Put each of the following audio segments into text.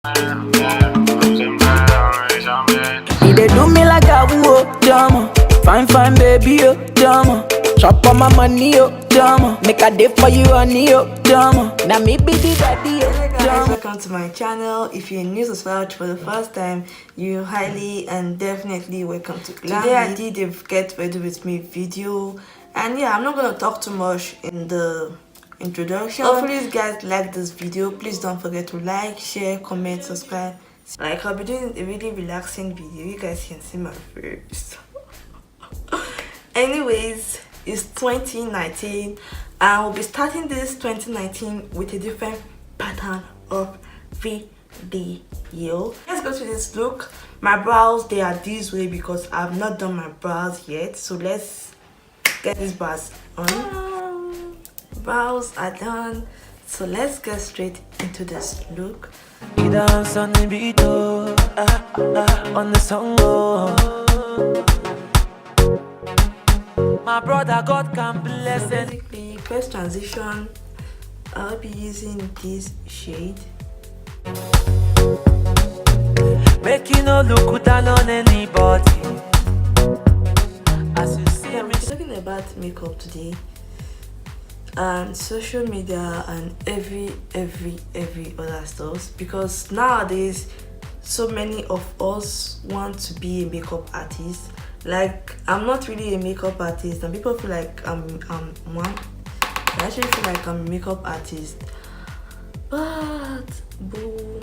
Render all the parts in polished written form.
He dey do me like a woo, drama. Fine, baby, oh, drama. Chop on my money, oh, drama. Make a day for you, honey, oh, drama. Now me be the daddy, oh, hey guys, drama. welcome to my channel. If you're new subscriber for the first time, you highly and definitely welcome to Today I did a get ready with me video, and yeah, I'm not gonna talk too much in the introduction. Hopefully you guys like this video. Please don't forget to like, share, comment, subscribe. Like, I'll be doing a really relaxing video. You guys can see my face. Anyways, it's 2019 and we'll be starting this 2019 with a different pattern of video. Let's go to this look. My brows, they are this way because I've not done my brows yet, so let's get these brows on. Brows are done, so let's get straight into this look. We dance on the beat, on the song, my brother, God can bless it. Basically, first transition, I'll be using this shade. Make you no look down on anybody. As you see, I'm talking about makeup today, and social media and every other stuff, because nowadays so many of us want to be a makeup artist. Like, I'm not really a makeup artist and people feel like I'm one. I actually feel like I'm a makeup artist, but boo,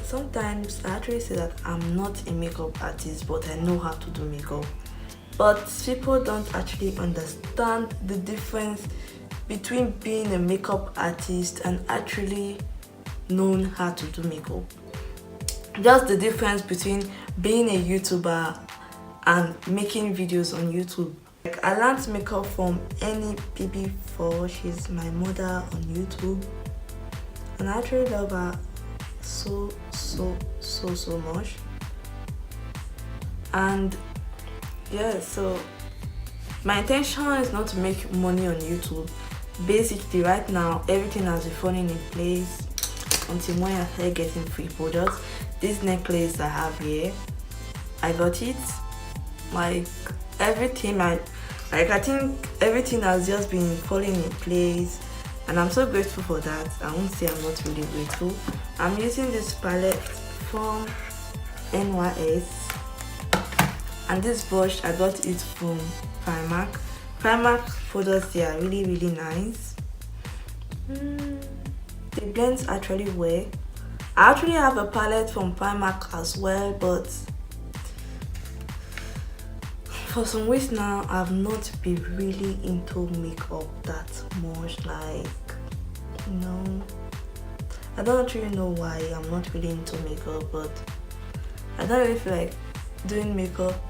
sometimes I actually say that I'm not a makeup artist, but I know how to do makeup. But people don't actually understand the difference between being a makeup artist and actually knowing how to do makeup. Just the difference between being a YouTuber and making videos on YouTube. Like, I learned makeup from any BB4. She's my mother on YouTube, and I actually love her so much. And yeah, so my intention is not to make money on YouTube. Basically, right now everything has been falling in place until when I start getting free products. This necklace I have here, I got it. Like, everything, I think everything has just been falling in place, and I'm so grateful for that. I won't say I'm not really grateful. I'm using this palette from NYS, and this brush I got it from primark. Primark products, they are really nice. The blends actually well. I actually have a palette from primark as well, but for some weeks now I've not been really into makeup that much. Like, you know, I don't really know why I'm not really into makeup, but I don't really feel like doing makeup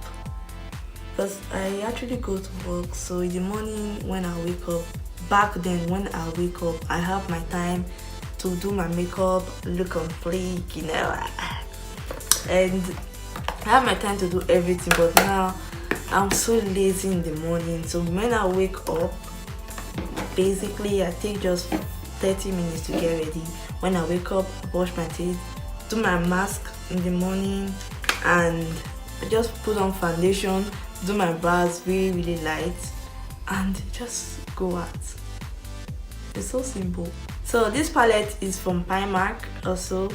because I actually go to work. So in the morning when I wake up, back then when I wake up, I have my time to do my makeup, look on fleek, you know, and I have my time to do everything. But now I'm so lazy in the morning, so when I wake up, basically I take just 30 minutes to get ready. When I wake up, brush my teeth, do my mask in the morning, and I just put on foundation, do my brows really light, and just go out. It's so simple. So this palette is from primark also.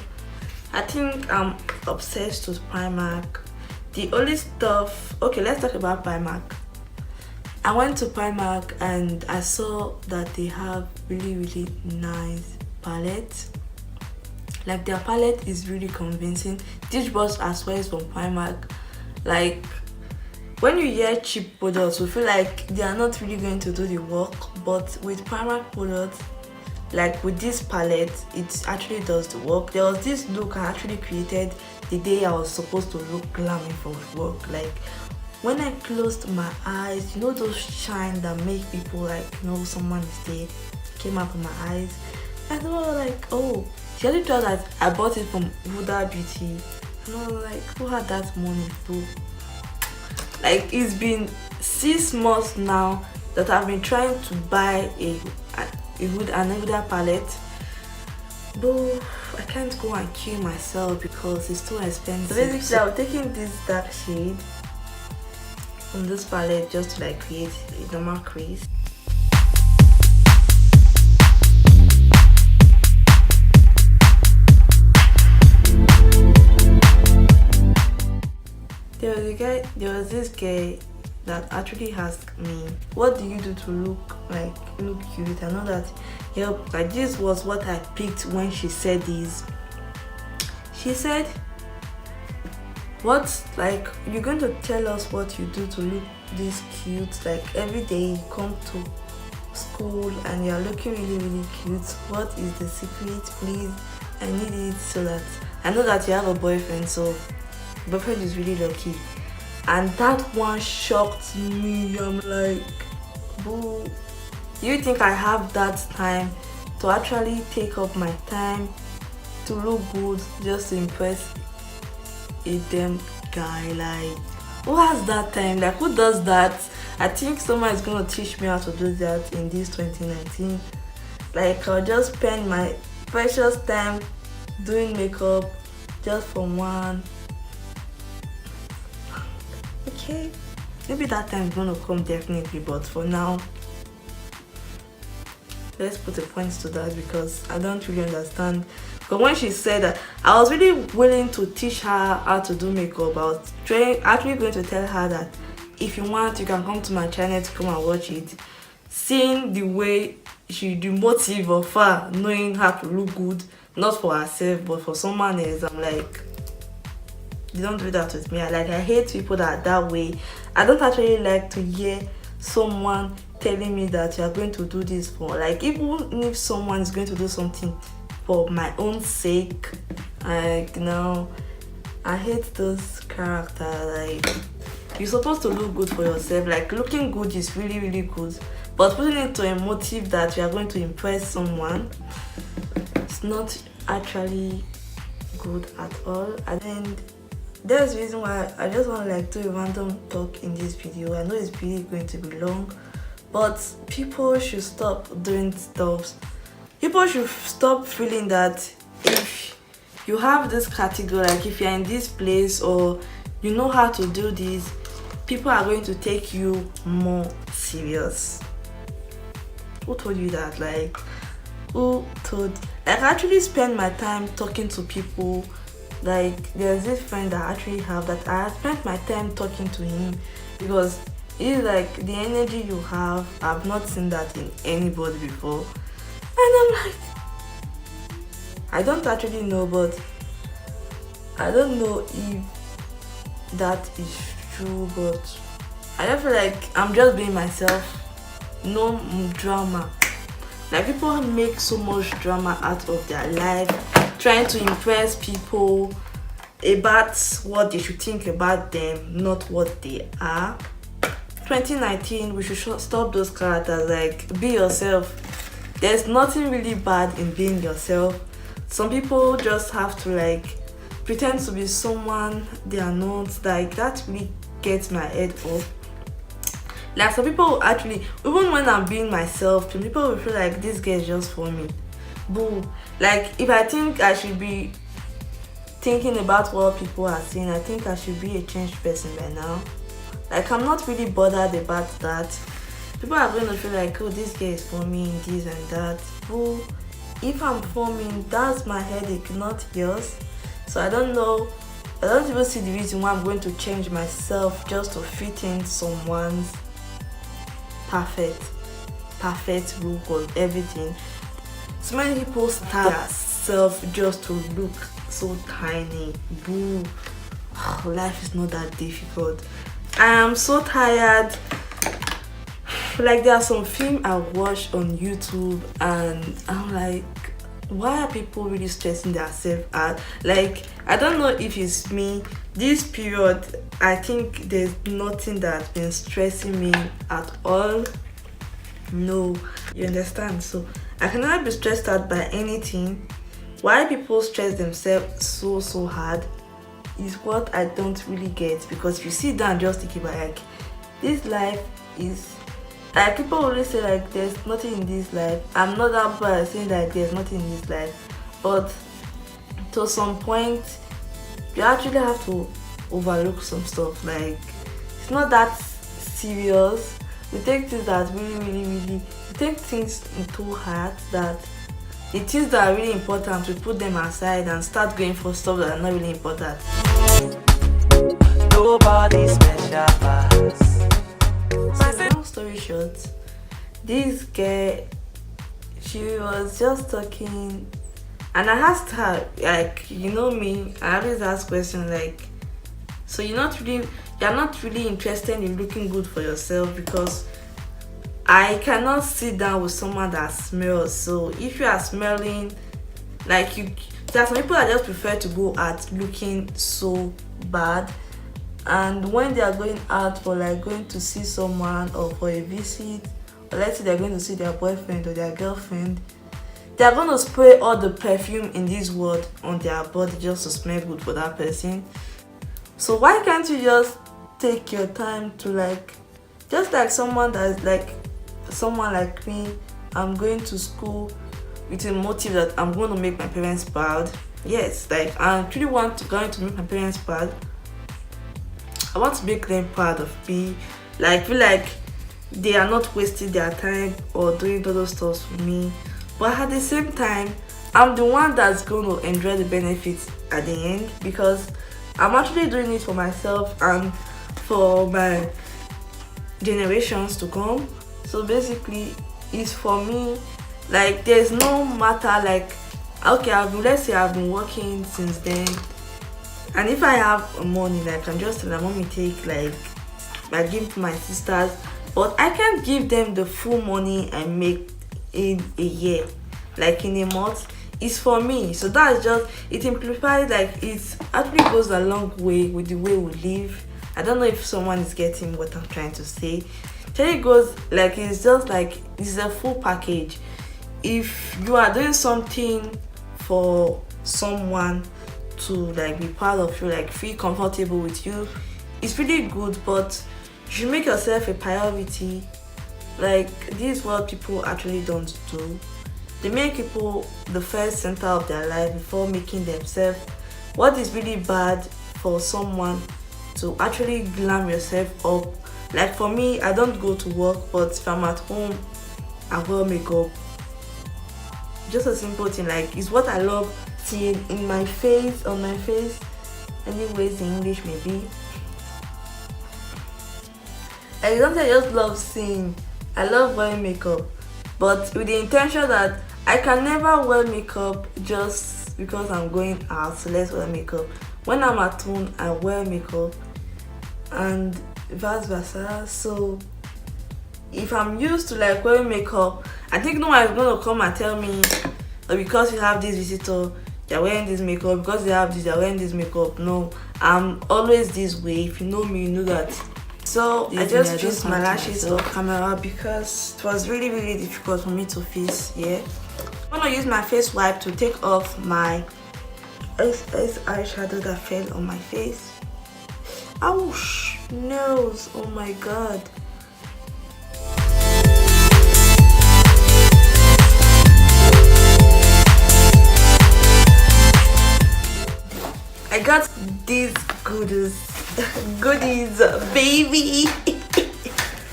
I think I'm obsessed with primark. The only stuff, okay, let's talk about primark. I went to primark and I saw that they have really nice palettes. Like, their palette is really convincing. This brush as well is from primark. Like, when you hear cheap products, we feel like they are not really going to do the work, but with primark products, like with this palette, it actually does the work. There was this look I actually created the day I was supposed to look glammy for work. Like, when I closed my eyes, you know those shine that make people like, you know, someone is there, came out from my eyes. And I was like, oh, she only thought that I bought it from Huda Beauty. And I was like, who had that money too? Like, it's been 6 months now that I've been trying to buy a Huda palette, but I can't go and kill myself because it's too expensive. So basically, I'm taking this dark shade from this palette just to like create a normal crease. There was this guy that actually asked me, what do you do to look cute? I know that like this was what I picked when she said this. She said, what, like, you're going to tell us what you do to look this cute? Like every day you come to school and you're looking really cute. What is the secret? Please, I need it so that I know that you have a boyfriend, so boyfriend is really lucky. And that one shocked me. I'm like, boo, you think I have that time to actually take up my time to look good just to impress a damn guy? Like, who has that time? Like, who does that? I think someone is gonna teach me how to do that in this 2019. Like, I'll just spend my precious time doing makeup just for one. Okay, maybe that time is gonna come definitely, but for now, let's put a point to that because I don't really understand. But when she said that, I was really willing to teach her how to do makeup. I was actually going to tell her that if you want, you can come to my channel to come and watch it. Seeing the way the motive of her knowing how to look good, not for herself but for someone else, I'm like, you don't do that with me. I hate people that are that way. I don't actually like to hear someone telling me that you are going to do this for, like, even if someone is going to do something for my own sake, like, no, I hate those characters. Like, you're supposed to look good for yourself. Like, looking good is really good, but putting it to a motive that you are going to impress someone, it's not actually good at all. And there's a reason why I just want to like do a random talk in this video. I know it's really going to be long, but people should stop doing stuff. People should stop feeling that if you have this category, like if you're in this place or you know how to do this, people are going to take you more serious. Who told you that? Like, who told? Like, I actually spend my time talking to people. Like, there's this friend that I actually have that I spent my time talking to him because he's like, the energy you have, I've not seen that in anybody before. And I'm like, I don't actually know, but I don't know if that is true, but I just feel like I'm just being myself. No drama. Like, people make so much drama out of their life, trying to impress people about what they should think about them, not what they are. 2019, we should stop those characters. Like, be yourself. There's nothing really bad in being yourself. Some people just have to like pretend to be someone they are not. Like, that really gets my head up. Like, some people actually, even when I'm being myself, some people will feel like this girl is just for me. Boo. Like, if I think I should be thinking about what people are saying, I think I should be a changed person by now. Like, I'm not really bothered about that. People are going to feel like, oh, this girl is for me, this and that. Boo. If I'm forming, that's my headache, not yours. So I don't know. I don't even see the reason why I'm going to change myself just to fit in someone's perfect look or everything. So many people start themselves just to look so tiny. Boo. Life is not that difficult. I am so tired. Like, there are some film I watch on YouTube and I'm like, why are people really stressing themselves out? Like, I don't know if it's me. This period, I think there's nothing that's been stressing me at all. No, you understand? So I cannot be stressed out by anything. Why people stress themselves so hard is what I don't really get. Because if you sit down and just think about, like, this life is like, people always say like there's nothing in this life. I'm not that bad at saying that there's nothing in this life, but to some point you actually have to overlook some stuff. Like, it's not that serious. We take things that we take things into heart, that the things that are really important, we put them aside and start going for stuff that are not really important. Nobody special pass. So long story short, this girl, she was just talking, and I asked her, like, you know me, I always ask questions like, so you're not really interested in looking good for yourself? Because I cannot sit down with someone that smells. So if you are smelling, like, there are some people that just prefer to go out looking so bad, and when they are going out for, like, going to see someone or for a visit, or let's say they're going to see their boyfriend or their girlfriend, they're going to spray all the perfume in this world on their body just to smell good for that person. So why can't you just take your time to, like, just like someone that's like someone like me, I'm going to school with a motive that I'm going to make my parents proud. Yes, like, I really going to make my parents proud. I want to make them proud of me. Like, feel like they are not wasting their time or doing all those stuff for me. But at the same time, I'm the one that's going to enjoy the benefits at the end, because I'm actually doing it for myself and for my generations to come. So basically, it's for me. Like, there's no matter, like, okay, let's say I've been working since then, and if I have money, like, I can just tell my mommy, take, like, I give to my sisters, but I can't give them the full money I make in a year, like in a month. It's for me. So that's just, it implies, like, it actually goes a long way with the way we live. I don't know if someone is getting what I'm trying to say. It goes, like, it's just like, it's a full package. If you are doing something for someone to, like, be proud of you, like, feel comfortable with you, it's really good, but you should make yourself a priority. Like, this is what people actually don't do. They make people the first center of their life before making themselves. What is really bad for someone to actually glam yourself up? Like, for me, I don't go to work, but if I'm at home, I wear makeup. Just a simple thing, like, it's what I love seeing in my face, on my face. Anyways, in English maybe. I don't say I just love seeing. I love wearing makeup, but with the intention that I can never wear makeup just because I'm going out, so let's wear makeup. When I'm at home, I wear makeup, and vice versa. So if I'm used to, like, wearing makeup, I think no one is going to come and tell me, oh, because you have this visitor, you're wearing this makeup, because you have this, you're wearing this makeup. No, I'm always this way. If you know me, you know that. So I just used my lashes off camera because it was really difficult for me to fix. Yeah, I'm gonna use my face wipe to take off my eyeshadow that fell on my face. Ouch, nose, oh my god. I got these goodies, baby.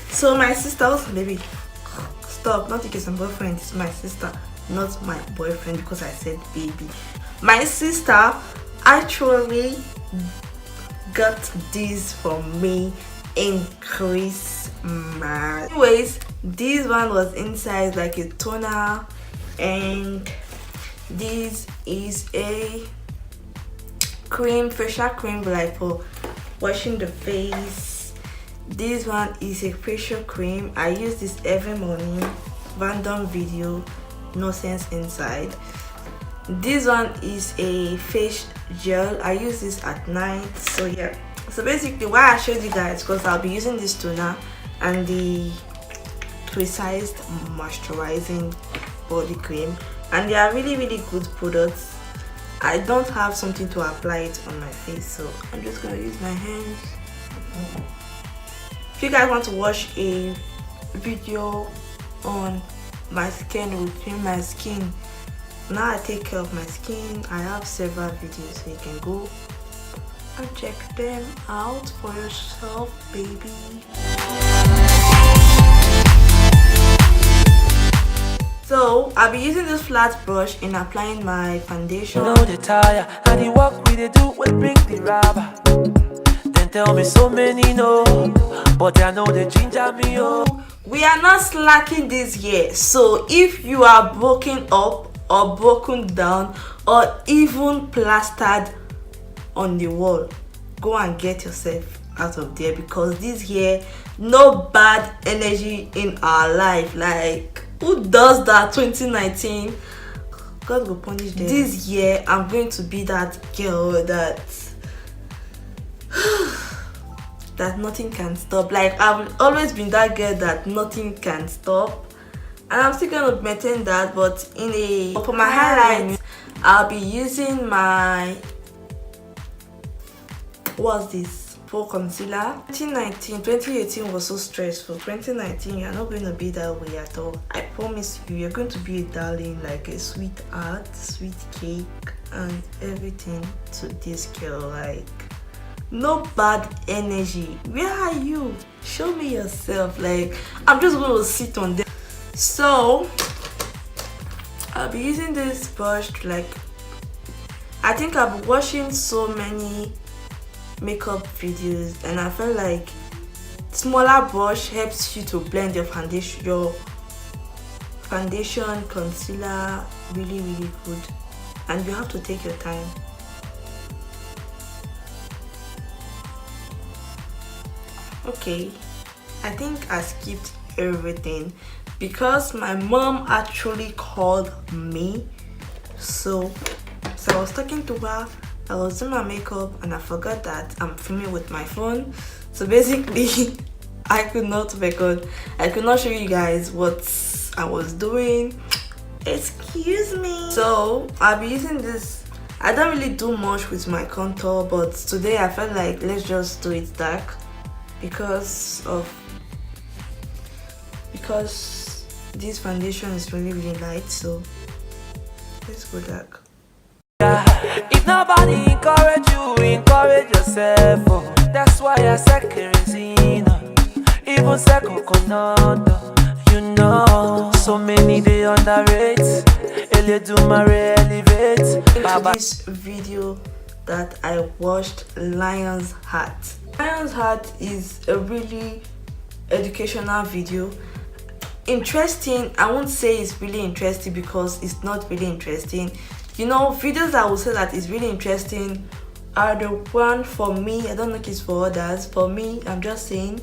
So my sister was, baby, stop, not because I'm boyfriend, it's my sister, not my boyfriend, because I said baby. My sister actually got this for me in Christmas. Anyways, this one was inside like a toner, and this is a cream, facial cream, like for washing the face. This one is a facial cream. I use this every morning. Random video, no sense inside. This one is a face gel. I use this at night. So yeah, so basically why I showed you guys, because I'll be using this toner and the precise moisturizing body cream, and they are really good products. I don't have something to apply it on my face, so I'm just gonna use my hands. If you guys want to watch a video on my skin, within my skin, now I take care of my skin. I have several videos, so you can go and check them out for yourself, baby. So I'll be using this flat brush in applying my foundation. You know the tire and the work we they do will bring the rubber. Then tell me so many no, but I know they ginger me oh. We are not slacking this year, so if you are broken up or broken down or even plastered on the wall, go and get yourself out of there, because this year no bad energy in our life. Like, who does that? 2019, God will punish them. This year I'm going to be that girl that that nothing can stop. Like, I've always been that girl that nothing can stop, and I'm still gonna maintain that. But for my highlights, I'll be using my, what's this, for concealer. 2018 was so stressful. 2019, you're not going to be that way at all. I promise you, you're going to be a darling, like a sweetheart, sweet cake and everything to this girl. Like, no bad energy. Where are you? Show me yourself. Like, I'm just going to sit on them. So I'll be using this brush. Like, I think I've been watching so many makeup videos, and I felt like smaller brush helps you to blend your foundation, concealer really good, and you have to take your time. Okay, I think I skipped everything because my mom actually called me. So I was talking to her, I was doing my makeup, and I forgot that I'm filming with my phone. So basically I could not show you guys what I was doing. Excuse me. So I'll be using this. I don't really do much with my contour, but today I felt like let's just do it dark because this foundation is really light, so let's go dark. If nobody encourage you, encourage yourself. Oh. That's why I said kerosene, even second coconut. You know, so many they underrate. Elevate. This video that I watched, LionsHeart. LionsHeart is a really educational video. Interesting. I won't say it's really interesting because it's not really interesting. You know, videos I would say that is really interesting are the one for me. I don't know if it's for others. For me, I'm just saying,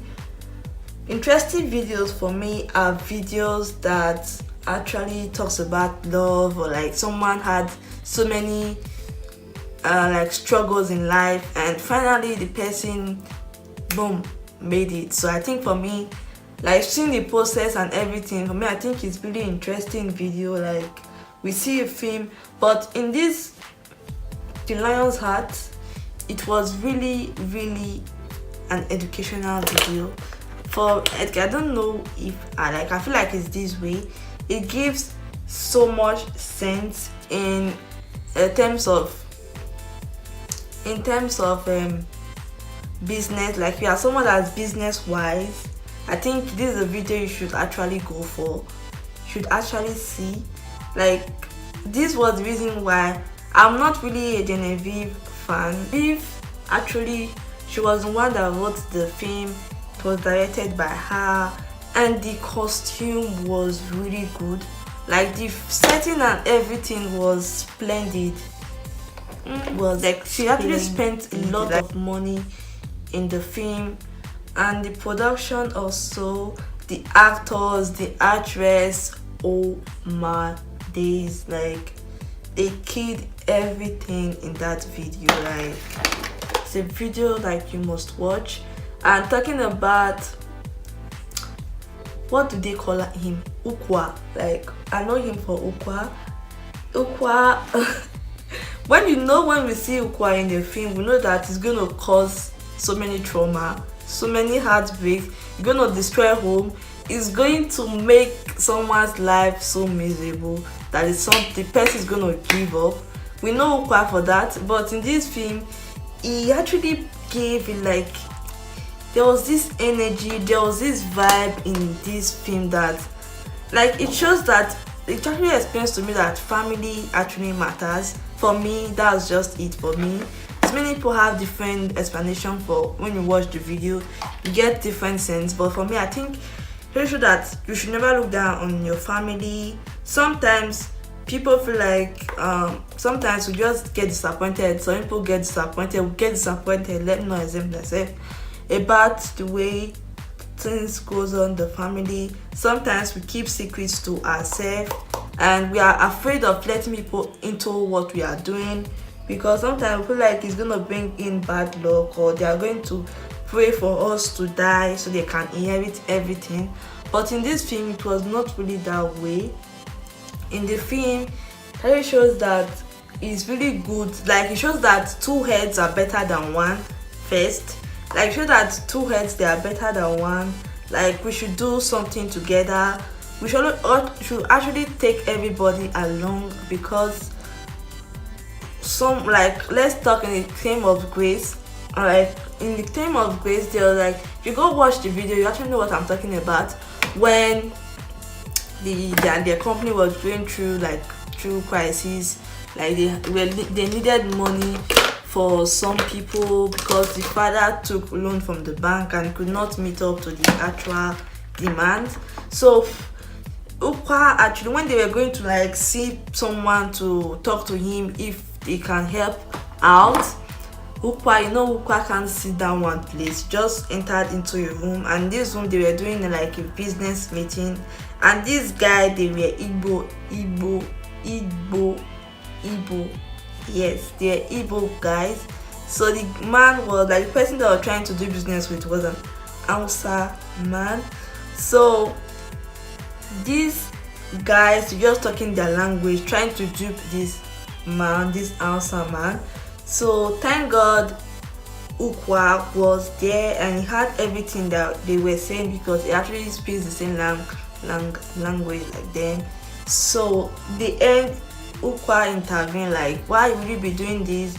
interesting videos for me are videos that actually talks about love, or like someone had so many like struggles in life, and finally the person, boom, made it. So I think for me, like seeing the process and everything, for me, I think it's really interesting video. Like, we see a film, but in this, the LionsHeart, it was really an educational video. I don't know if I feel like it's this way. It gives so much sense in terms of business. Like, you are someone that's business wise, I think this is a video you should actually go for, should actually see. Like, this was the reason why I'm not really a Genevieve fan. Actually, she was the one that wrote the film. It was directed by her, and the costume was really good. Like, the setting and everything was splendid. Was like, she actually spent a lot of money in the film, and the production also, the actors, the actress, oh my days, like, they killed everything in that video. Like, it's a video like you must watch. And talking about, what do they call him? Ukwa. Like, I know him for Ukwa. When we see Ukwa in the film, we know that it's gonna cause so many trauma, so many heartbreaks. It's gonna destroy home, is going to make someone's life so miserable that the person is going to give up. We know Ukwa for that, but in this film he actually gave it, like, there was this energy, there was this vibe in this film that, like, it shows that, it actually explains to me that family actually matters. For me, that's just it for me. Many people have different explanation for when you watch the video, you get different sense, but for me, I think very sure that you should never look down on your family. Sometimes people feel like sometimes we just get disappointed. Some people get disappointed, let me not exempt myself about the way things goes on the family. Sometimes we keep secrets to ourselves and we are afraid of letting people into what we are doing, because sometimes we feel like it's gonna bring in bad luck, or they are going to pray for us to die so they can inherit everything. But in this film, it was not really that way. In the film, it really shows that it's really good. Like, it shows that two heads are better than one first. Like, it shows that two heads, they are better than one. Like, we should do something together. We should actually take everybody along, because some, like, let's talk in the theme of grace. Like, in the theme of grace, they're like, if you go watch the video, you actually know what I'm talking about. When their company was going through crisis, like they needed money for some people because the father took loan from the bank and could not meet up to the actual demand. So Ukwa actually, when they were going to like see someone to talk to him if they can help out, Ukwa, you know, Ukwa can't sit down one place, just entered into a room, and this room they were doing like a business meeting, and this guy, they were Igbo, yes, they're Igbo guys. So the man was like, the person that was trying to do business with was an Hausa man. So these guys just talking their language, trying to dupe this man, this Hausa man. So thank God Ukwa was there and he had everything that they were saying, because he actually speaks the same language like them. So the end, Ukwa intervened, like, why would you be doing this?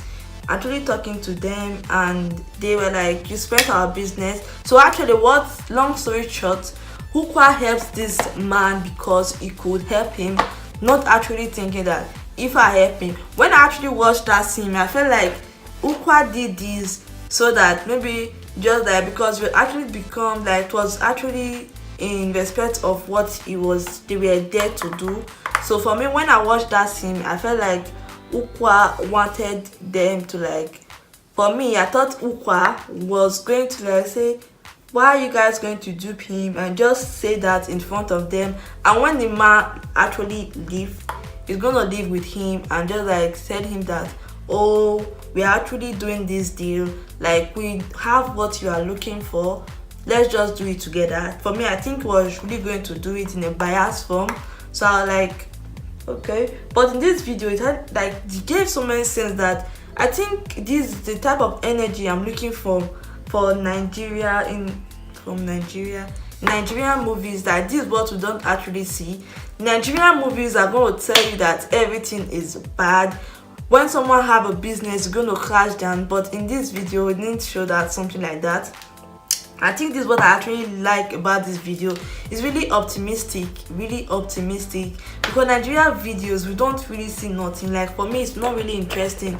Actually talking to them, and they were like, you spread our business. So actually, long story short, Ukwa helps this man because he could help him, not actually thinking that if I help him. When I actually watched that scene, I felt like Ukwa did this so that maybe just that, because we actually become like, it was actually in respect of what they were there to do. So for me, when I watched that scene, I felt like Ukwa wanted them to like, for me, I thought Ukwa was going to like say, why are you guys going to dupe him, and just say that in front of them. And when the man actually leave, he's gonna live with him and just like tell him that, oh, we're actually doing this deal, like we have what you are looking for, let's just do it together. For me, I think he was really going to do it in a biased form. So I was like, okay. But in this video, it had like, it gave so many sense that I think this is the type of energy I'm looking for Nigeria, Nigerian movies, that this is what we don't actually see. Nigerian movies are going to tell you that everything is bad. When someone have a business, it's going to crash down. But in this video, it didn't show that, something like that. I think this is what I actually like about this video. It's really optimistic, because Nigerian videos, we don't really see nothing. Like, for me, it's not really interesting.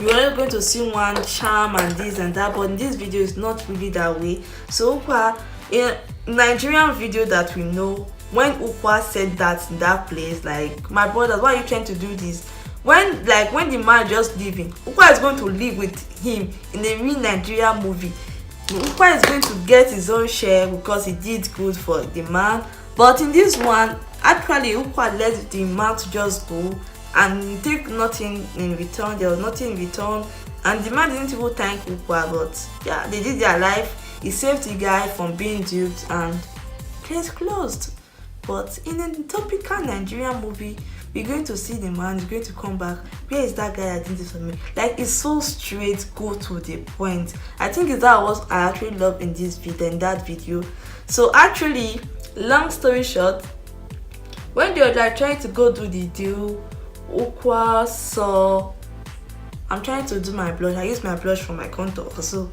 You're only going to see one charm and this and that, but in this video, it's not really that way. So Ukwa, in Nigerian video that we know, when Ukwa said that in that place, like, my brothers, why are you trying to do this? When the man just leaving, Ukwa is going to live with him in a real Nigerian movie. Ukwa is going to get his own share because he did good for the man. But in this one, actually Ukwa let the man to just go and take nothing in return. There was nothing in return, and the man didn't even thank Ukwa. But yeah, they did their life. He saved the guy from being duped, and case closed. But in a topical Nigerian movie, we're going to see the man is going to come back. Where is that guy that did this for me? Like, it's so straight, go to the point. I think that was I actually love in this video, in that video. So actually, long story short, when they were like trying to go do the deal, Ukwa saw, I'm trying to do my blush. I use my blush for my contour, so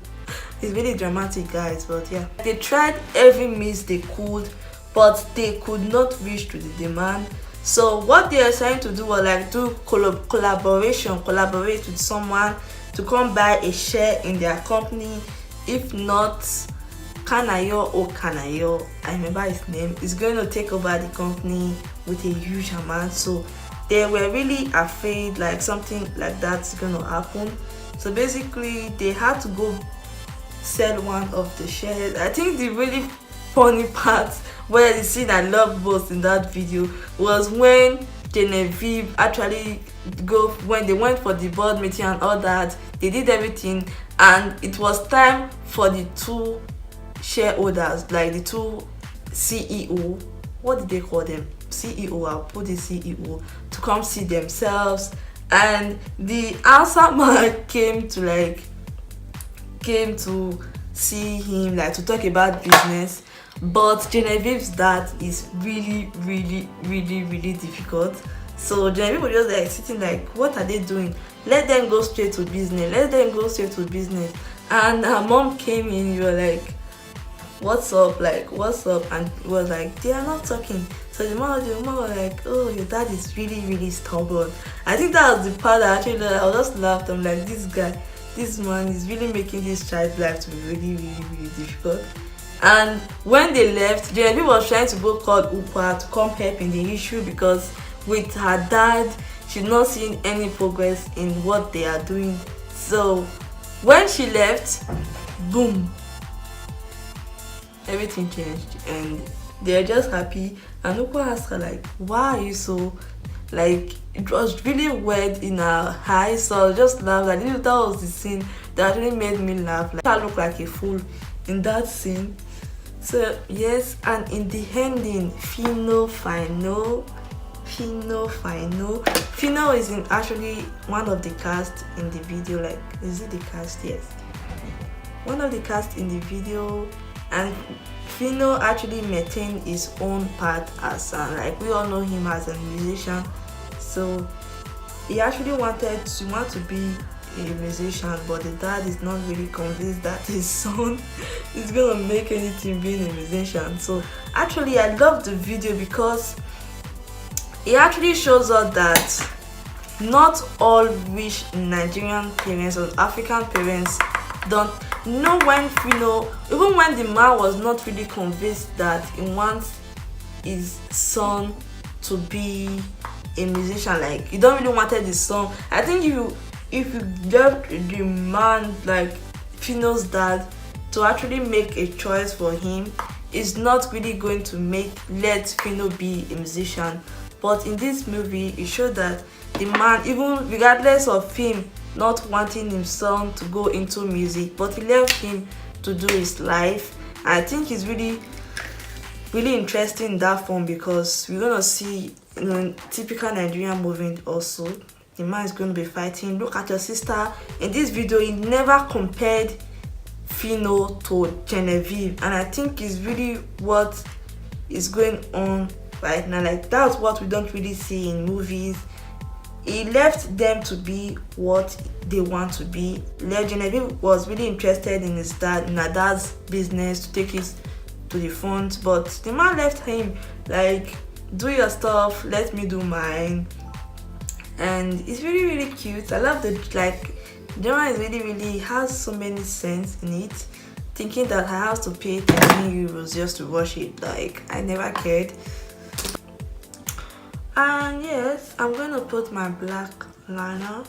it's really dramatic, guys. But yeah, they tried every means they could, but they could not reach to the demand. So what they are trying to do was like do collaborate with someone to come buy a share in their company. If not, Kanayo, I remember his name, is going to take over the company with a huge amount. So they were really afraid like something like that's going to happen. So basically they had to go sell one of the shares. I think the really funny part where the scene I love most in that video was when Genevieve actually when they went for the board meeting and all that. They did everything and it was time for the two shareholders, like the two CEO, what did they call them? CEO, I'll put the CEO, to come see themselves. And the answer man came to see him, like to talk about business. But Genevieve's dad is really difficult. So Genevieve was just like sitting like, what are they doing? Let them go straight to business. And her mom came in, you were like, what's up? And it was like, they are not talking. So the mom was like, oh, your dad is really stubborn. I think that was the part that actually I was just laughed. I'm like, this man is really making this child's life to be really difficult. And when they left, Genevieve was trying to go call Upa to come help in the issue, because with her dad, she's not seeing any progress in what they are doing. So when she left, boom, everything changed and they're just happy. And Upa asked her like, why are you so, like, it was really weird in her eyes. So I just laughed. I think that was the scene that really made me laugh. Like, I looked like a fool in that scene. So yes, and in the ending, Fino is actually one of the cast in the video. Like, is it the cast? Yes, one of the cast in the video. And Fino actually maintained his own path as like, we all know him as a musician. So he actually wanted to be a musician, but the dad is not really convinced that his son is gonna make anything being a musician. So actually I love the video because it actually shows us that not all rich Nigerian parents or African parents don't know when even when the man was not really convinced that he wants his son to be a musician, like he don't really wanted his son. I think if you left the man, like Fino's dad, to actually make a choice for him, is not really going to let Fino be a musician. But in this movie, it showed that the man, even regardless of him not wanting his son to go into music, but he left him to do his life. I think it's really interesting in that form, because we're gonna see, typical Nigerian movement also. The man is going to be fighting. Look at your sister. In this video, he never compared Fino to Genevieve, and I think it's really what is going on right now. Like, that's what we don't really see in movies. He left them to be what they want to be. Genevieve was really interested in her dad's business, to take it to the front, but the man left him like, do your stuff, let me do mine. And it's really cute. I love the, like, drama is really has so many sense in it. Thinking that I have to pay 10 euros just to watch it, like, I never cared. And yes, I'm going to put my black liner.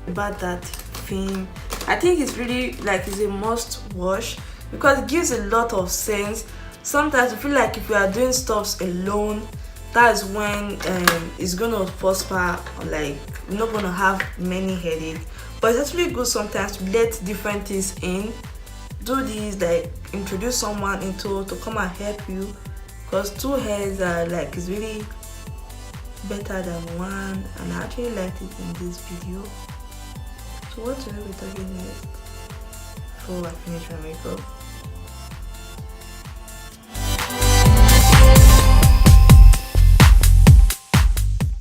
About that film, I think it's really, like, it's a must watch, because it gives a lot of sense. Sometimes I feel like if we are doing stuffs alone, that is when it's gonna prosper, like you're not gonna have many headaches. But it's actually good sometimes to let different things in, do these, like introduce someone into to come and help you, because two heads are like, is really better than one. And I actually liked it in this video. So what will we be talking next before I finish my makeup?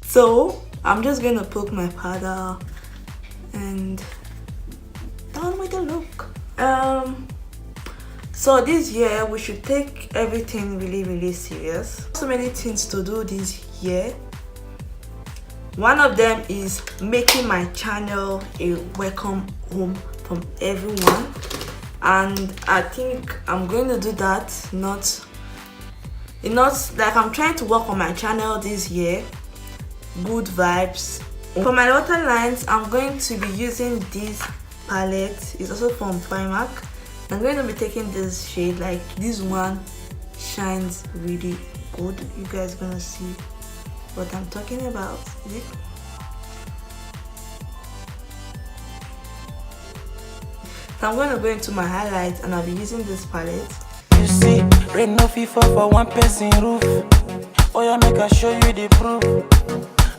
So I'm just gonna poke my powder and down with the look. So this year we should take everything really serious. So many things to do this year. One of them is making my channel a welcome home from everyone, and I think I'm going to do that. Not like I'm trying to work on my channel this year. Good vibes. For my waterlines, I'm going to be using this palette. It's also from Primark. I'm going to be taking this shade. Like this one shines really good. You guys are gonna see what I'm talking about. Is it? So I'm going to go into my highlights and I'll be using this palette. You see, rain no fit fall for one person roof. Oh yeah, make I show you the proof.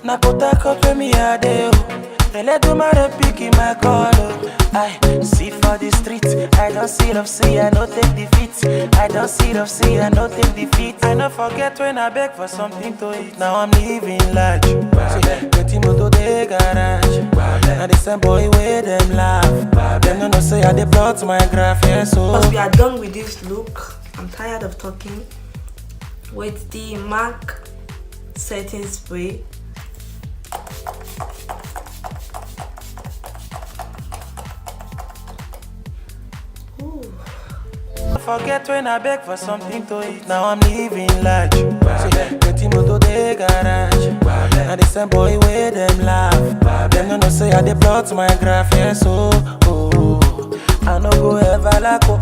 Na pota kope mi ade o. Ele do mare pick in my color. I see for the street. I don't see of see, I don't take defeat. I don't see of see, I don't take defeat. I don't forget when I beg for something to eat. Now I'm living large. So plenty moto de garage. Now the same boy where them laugh. Them no say I dey plot my graph. Yeah, so once we are done with this look, I'm tired of talking. With the MAC setting spray. Forget when I beg for something to eat. Now I'm living large. So plenty moto de garage. Now the same boy where them laugh. Them no say I dey plot my graph. Yeah, so I no go ever lacko.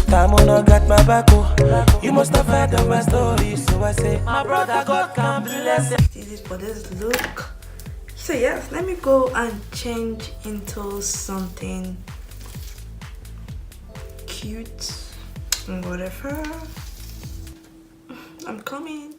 Time no got my back. You must have heard of my story, so I say my brother God can bless it. This is for this look. So yes, let me go and change into something cute and whatever. I'm coming.